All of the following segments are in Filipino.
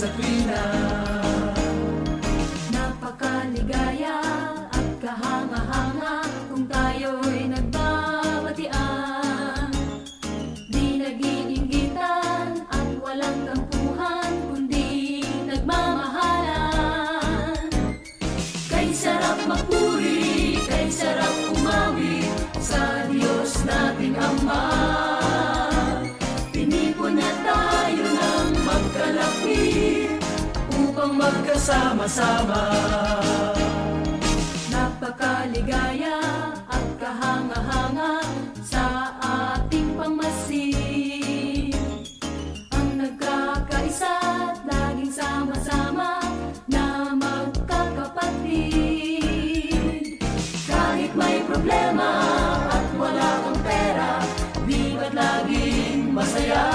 sa tuwina. Napakaligaya at kahanga-hanga kung tayo'y nagbabatian. Di nag-iinggitan at walang tampuhan, kundi nagmamahalan. Kay sarap magpuri, kay sarap umawi sa Diyos nating Ama. Tinipon niya tayo ng magkalapit upang magkasama-sama. Napakaligaya at kahanga-hanga sa ating pamasid. Ang nagkakaisa't laging sama-sama na magkakapatid. Kahit may problema at wala kang pera, di ba't laging masaya?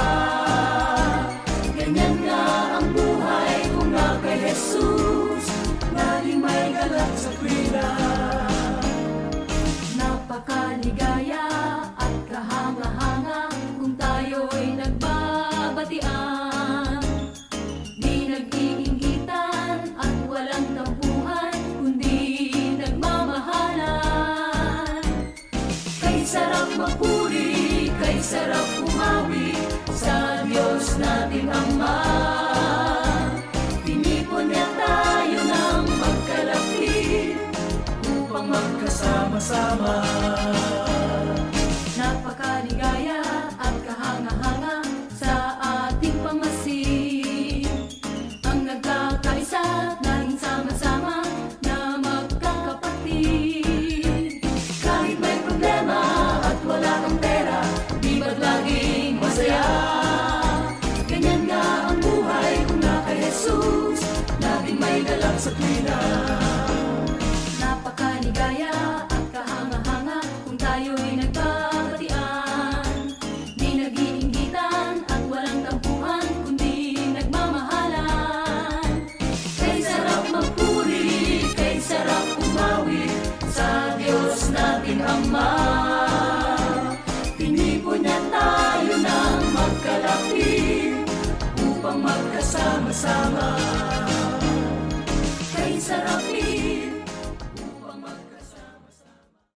Ganyan nga ang buhay kung na kay Jesus, laging may galak sa tuwina. Napakaligaya at kahanga-hanga kung tayo'y nagbabatian. Di nag-iinggitan at walang tampuhan, kundi nagmamahalan. Kay sarap magpuri, kay sarap umawi sa Diyos nating Ama. Tinipon niya tayo ng magkalapit upang magkasama-sama. Napakaligaya at kahanga-hanga sa ating pamasid. Ang nagkakaisa, laging sama-sama na magkakapatid. Kahit may problema at wala kang pera, di ba't laging masaya? Ganyan nga ang buhay kung na kay Jesus, laging may galak sa tuwina. Napakaligaya at kahanga-hanga kung tayo'y nagbabatian. Di nag-iinggitan at walang tampuhan, kundi nagmamahalan. Kay sarap magpuri, kay sarap umawi sa Diyos nating Ama. Tinipon niya tayo ng magkalapit upang magkasama-sama.